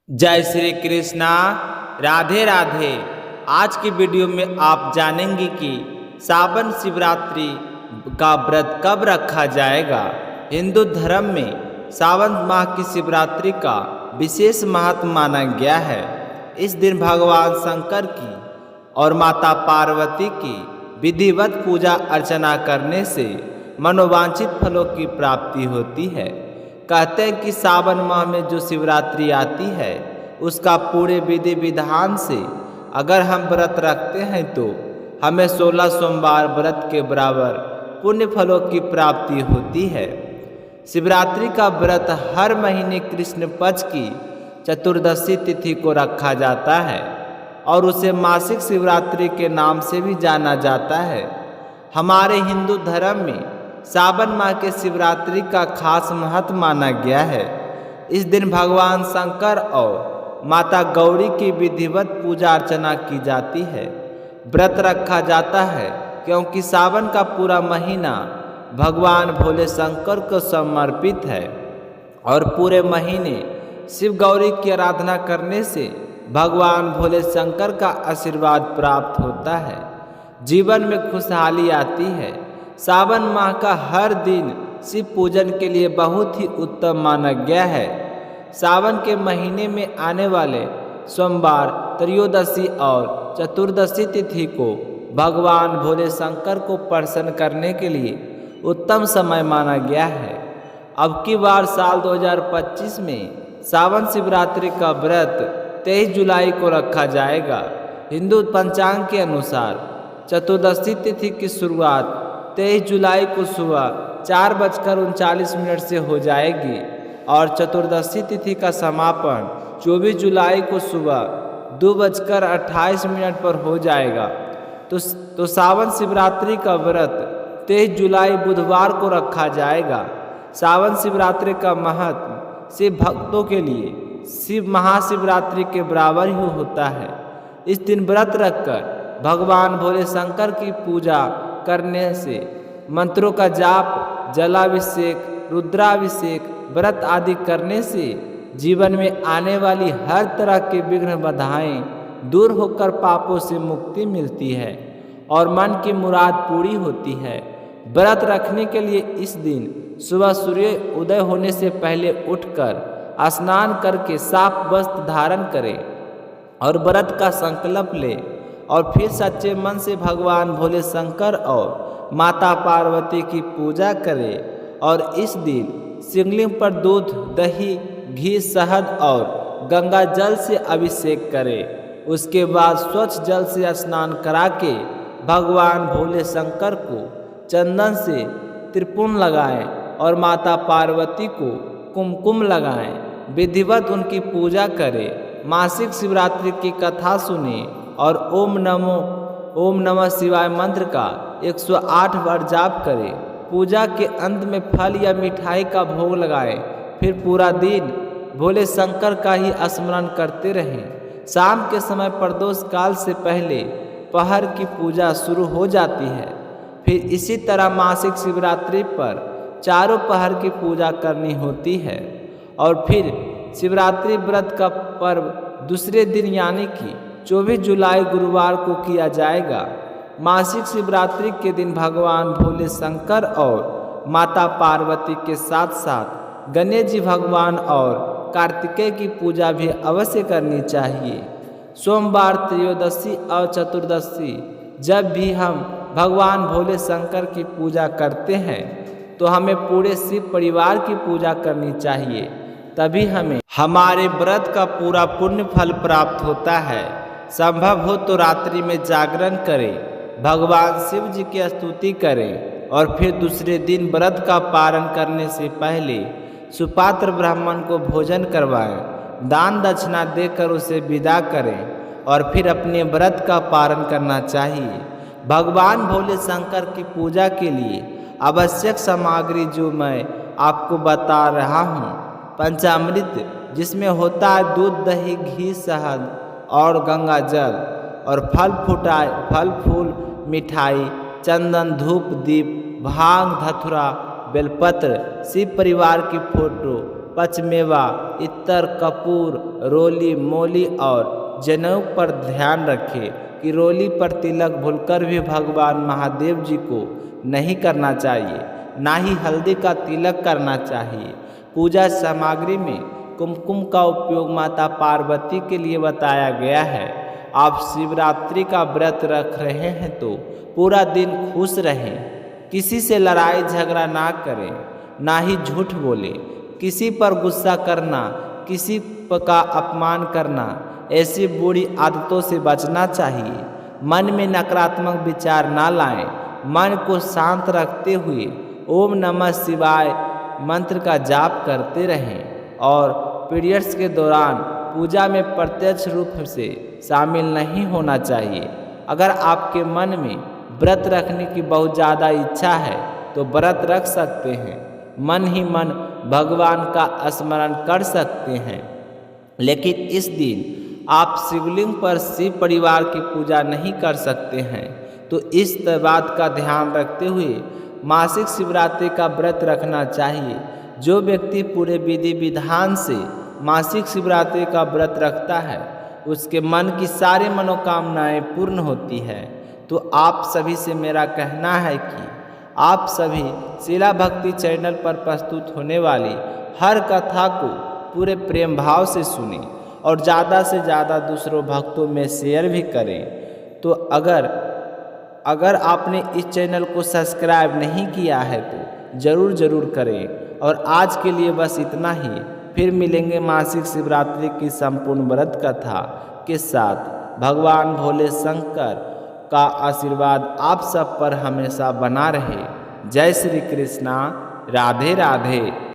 जय श्री कृष्णा। राधे राधे। आज की वीडियो में आप जानेंगे कि सावन शिवरात्रि का व्रत कब रखा जाएगा। हिंदू धर्म में सावन माह की शिवरात्रि का विशेष महत्व माना गया है। इस दिन भगवान शंकर की और माता पार्वती की विधिवत पूजा अर्चना करने से मनोवांछित फलों की प्राप्ति होती है। कहते हैं कि सावन माह में जो शिवरात्रि आती है उसका पूरे विधि विधान से अगर हम व्रत रखते हैं तो हमें 16 सोमवार व्रत के बराबर पुण्य फलों की प्राप्ति होती है। शिवरात्रि का व्रत हर महीने कृष्ण पक्ष की चतुर्दशी तिथि को रखा जाता है और उसे मासिक शिवरात्रि के नाम से भी जाना जाता है। हमारे हिंदू धर्म में सावन माह के शिवरात्रि का खास महत्व माना गया है। इस दिन भगवान शंकर और माता गौरी की विधिवत पूजा अर्चना की जाती है। व्रत रखा जाता है क्योंकि सावन का पूरा महीना भगवान भोले शंकर को समर्पित है और पूरे महीने शिव गौरी की आराधना करने से भगवान भोले शंकर का आशीर्वाद प्राप्त होता है। जीवन में खुशहाली आती है। सावन माह का हर दिन शिव पूजन के लिए बहुत ही उत्तम माना गया है। सावन के महीने में आने वाले सोमवार, त्रयोदशी और चतुर्दशी तिथि को भगवान भोले शंकर को प्रसन्न करने के लिए उत्तम समय माना गया है। अब की बार साल 2025 में सावन शिवरात्रि का व्रत 23 जुलाई को रखा जाएगा। हिंदू पंचांग के अनुसार चतुर्दशी तिथि की शुरुआत 23 जुलाई को सुबह 4:39 से हो जाएगी और चतुर्दशी तिथि का समापन 24 जुलाई को सुबह 2:28 पर हो जाएगा। तो सावन शिवरात्रि का व्रत 23 जुलाई बुधवार को रखा जाएगा। सावन शिवरात्रि का महत्व शिव भक्तों के लिए शिव महाशिवरात्रि के बराबर ही होता है। इस दिन व्रत रखकर भगवान भोले शंकर की पूजा करने से मंत्रों का जाप, जलाभिषेक, रुद्राभिषेक, व्रत आदि करने से जीवन में आने वाली हर तरह के विघ्न बाधाएं दूर होकर पापों से मुक्ति मिलती है और मन की मुराद पूरी होती है। व्रत रखने के लिए इस दिन सुबह सूर्य उदय होने से पहले उठकर स्नान करके साफ वस्त्र धारण करें और व्रत का संकल्प लें और फिर सच्चे मन से भगवान भोले शंकर और माता पार्वती की पूजा करें और इस दिन शिवलिंग पर दूध, दही, घी, शहद और गंगा जल से अभिषेक करें। उसके बाद स्वच्छ जल से स्नान करा के भगवान भोले शंकर को चंदन से त्रिपुण लगाएं और माता पार्वती को कुमकुम लगाएं। विधिवत उनकी पूजा करें। मासिक शिवरात्रि की कथा सुने और ओम नमः शिवाय मंत्र का 108 बार जाप करें। पूजा के अंत में फल या मिठाई का भोग लगाएं। फिर पूरा दिन भोले शंकर का ही स्मरण करते रहें। शाम के समय प्रदोष काल से पहले पहर की पूजा शुरू हो जाती है। फिर इसी तरह मासिक शिवरात्रि पर चारों पहर की पूजा करनी होती है और फिर शिवरात्रि व्रत का पर्व दूसरे दिन यानी कि 24 जुलाई गुरुवार को किया जाएगा। मासिक शिवरात्रि के दिन भगवान भोले शंकर और माता पार्वती के साथ साथ गणेश जी भगवान और कार्तिकेय की पूजा भी अवश्य करनी चाहिए। सोमवार, त्रयोदशी और चतुर्दशी जब भी हम भगवान भोले शंकर की पूजा करते हैं तो हमें पूरे शिव परिवार की पूजा करनी चाहिए, तभी हमें हमारे व्रत का पूरा पुण्य फल प्राप्त होता है। संभव हो तो रात्रि में जागरण करें, भगवान शिव जी की स्तुति करें और फिर दूसरे दिन व्रत का पारण करने से पहले सुपात्र ब्राह्मण को भोजन करवाएं, दान दक्षिणा देकर उसे विदा करें और फिर अपने व्रत का पारण करना चाहिए। भगवान भोले शंकर की पूजा के लिए आवश्यक सामग्री जो मैं आपको बता रहा हूँ, पंचामृत जिसमें होता है दूध, दही, घी, शहद और गंगा जल और फल फूल, मिठाई, चंदन, धूप, दीप, भांग, धतूरा, बेलपत्र, शिव परिवार की फोटो, पचमेवा, इत्तर, कपूर, रोली, मोली और जनेऊ पर ध्यान रखें कि रोली पर तिलक भूलकर भी भगवान महादेव जी को नहीं करना चाहिए, ना ही हल्दी का तिलक करना चाहिए। पूजा सामग्री में कुमकुम का उपयोग माता पार्वती के लिए बताया गया है। आप शिवरात्रि का व्रत रख रहे हैं तो पूरा दिन खुश रहें, किसी से लड़ाई झगड़ा ना करें, ना ही झूठ बोलें, किसी पर गुस्सा करना, किसी का अपमान करना, ऐसी बुरी आदतों से बचना चाहिए। मन में नकारात्मक विचार ना लाएं, मन को शांत रखते हुए ओम नमः शिवाय मंत्र का जाप करते रहें और पीरियड्स के दौरान पूजा में प्रत्यक्ष रूप से शामिल नहीं होना चाहिए। अगर आपके मन में व्रत रखने की बहुत ज़्यादा इच्छा है तो व्रत रख सकते हैं, मन ही मन भगवान का स्मरण कर सकते हैं। लेकिन इस दिन आप शिवलिंग पर शिव परिवार की पूजा नहीं कर सकते हैं। तो इस बात का ध्यान रखते हुए मासिक शिवरात्रि का व्रत रखना चाहिए। जो व्यक्ति पूरे विधि विधान से मासिक शिवरात्रि का व्रत रखता है उसके मन की सारी मनोकामनाएं पूर्ण होती है। तो आप सभी से मेरा कहना है कि आप सभी शिला भक्ति चैनल पर प्रस्तुत होने वाली हर कथा को पूरे प्रेम भाव से सुनें और ज़्यादा से ज़्यादा दूसरों भक्तों में शेयर भी करें। तो अगर आपने इस चैनल को सब्सक्राइब नहीं किया है तो ज़रूर करें। और आज के लिए बस इतना ही, फिर मिलेंगे मासिक शिवरात्रि की संपूर्ण व्रत कथा के साथ। भगवान भोले शंकर का आशीर्वाद आप सब पर हमेशा बना रहे। जय श्री कृष्णा, राधे राधे।